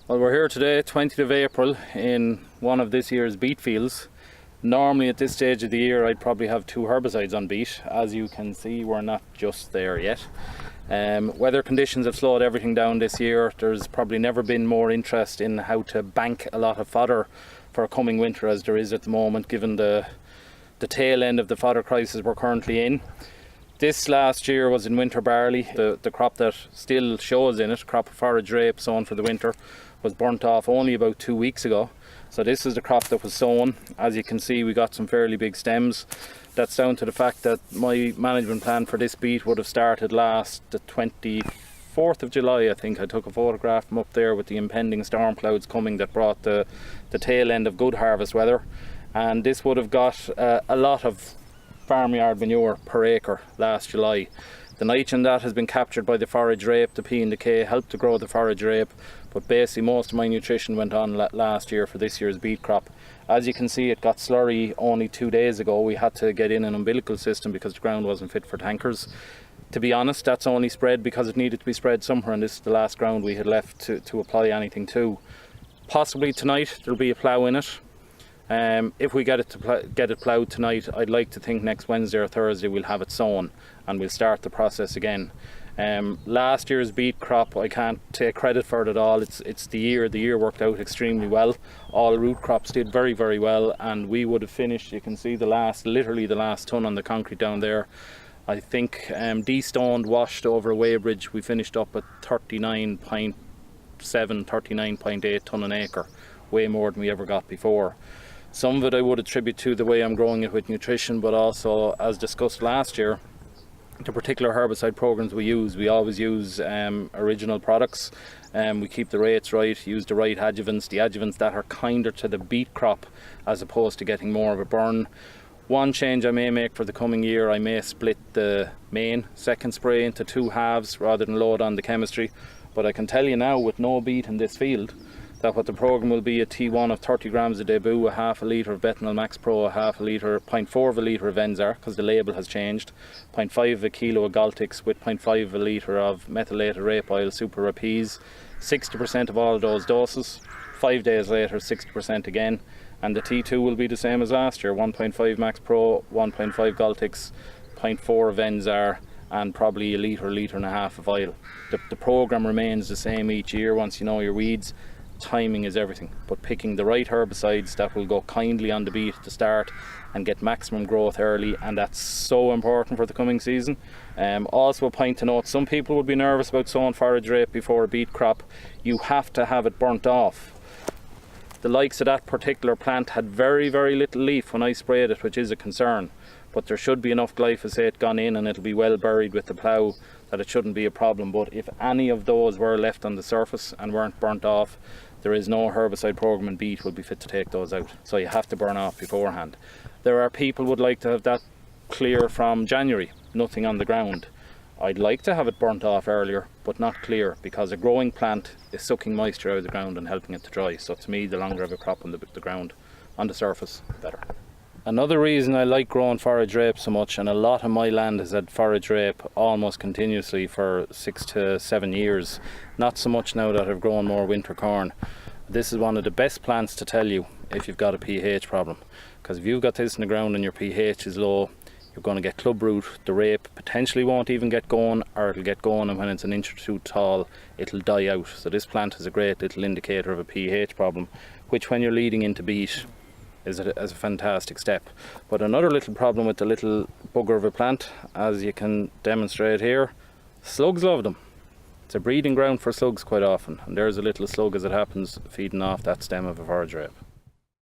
Well, we're here today, 20th of April, in one of this year's beet fields. Normally at this stage of the year I'd probably have 2 herbicides on beet. As you can see, we're not just there yet. Weather conditions have slowed everything down this year. There's probably never been more interest in how to bank a lot of fodder for a coming winter as there is at the moment, given the tail end of the fodder crisis we're currently in. This last year was in winter barley. The crop that still shows in it, crop of forage rape sown for the winter, was burnt off only about 2 weeks ago. So this is the crop that was sown. As you can see, we got some fairly big stems. That's down to the fact that my management plan for this beet would have started the 24th of July, I think. I took a photograph from up there with the impending storm clouds coming that brought the tail end of good harvest weather. And this would have got a lot of farmyard manure per acre last July. The nitrogen that has been captured by the forage rape, the P and the K, helped to grow the forage rape, but basically most of my nutrition went on last year for this year's beet crop. As you can see, it got slurry only 2 days ago. We had to get in an umbilical system because the ground wasn't fit for tankers. To be honest, that's only spread because it needed to be spread somewhere, and this is the last ground we had left to apply anything to. Possibly tonight there'll be a plough in it. If we get it ploughed tonight, I'd like to think next Wednesday or Thursday we'll have it sown and we'll start the process again. Last year's beet crop, I can't take credit for it at all. It's the year worked out extremely well. All root crops did very, very well, and we would have finished, you can see literally the last ton on the concrete down there. I think de-stoned, washed over a weighbridge, we finished up at 39.7, 39.8 tonne an acre, way more than we ever got before. Some of it I would attribute to the way I'm growing it with nutrition, but also, as discussed last year, the particular herbicide programs we always use original products. We keep the rates right, use the right adjuvants, the adjuvants that are kinder to the beet crop as opposed to getting more of a burn. One change I may make for the coming year, I may split the main second spray into 2 halves rather than load on the chemistry. But I can tell you now, with no beet in this field, that what the program will be a T1 of 30 grams a debut, a half a litre of Betanol Max Pro, a half a litre, 0.4 of a litre of Enzar, because the label has changed, 0.5 of a kilo of Galtix with 0.5 of a litre of methylated rape oil Super Rapise, 60% of all of those doses. 5 days later, 60% again, and the T2 will be the same as last year, 1.5 Max Pro, 1.5 Galtix, 0.4 of Enzar, and probably a litre and a half of oil. The program remains the same each year once you know your weeds. Timing is everything, but picking the right herbicides that will go kindly on the beet at the start and get maximum growth early, and that's so important for the coming season. Also a point to note, some people would be nervous about sowing forage rape before a beet crop. You have to have it burnt off. The likes of that particular plant had very, very little leaf when I sprayed it, which is a concern, but there should be enough glyphosate gone in and it'll be well buried with the plough that it shouldn't be a problem. But if any of those were left on the surface and weren't burnt off, there is no herbicide program in beet will be fit to take those out. So you have to burn off beforehand. There are people who would like to have that clear from January, nothing on the ground. I'd like to have it burnt off earlier, but not clear, because a growing plant is sucking moisture out of the ground and helping it to dry. So to me, the longer I have a crop on the ground, on the surface, the better. Another reason I like growing forage rape so much, and a lot of my land has had forage rape almost continuously for 6 to 7 years, not so much now that I've grown more winter corn. This is one of the best plants to tell you if you've got a pH problem, because if you've got this in the ground and your pH is low, you're going to get club root. The rape potentially won't even get going, or it'll get going, and when it's an inch or 2 tall it'll die out. So this plant is a great little indicator of a pH problem, which when you're leading into beet is a fantastic step. But another little problem with the little bugger of a plant, as you can demonstrate here, slugs love them. It's a breeding ground for slugs quite often, and there's a little slug, as it happens, feeding off that stem of a forage rape.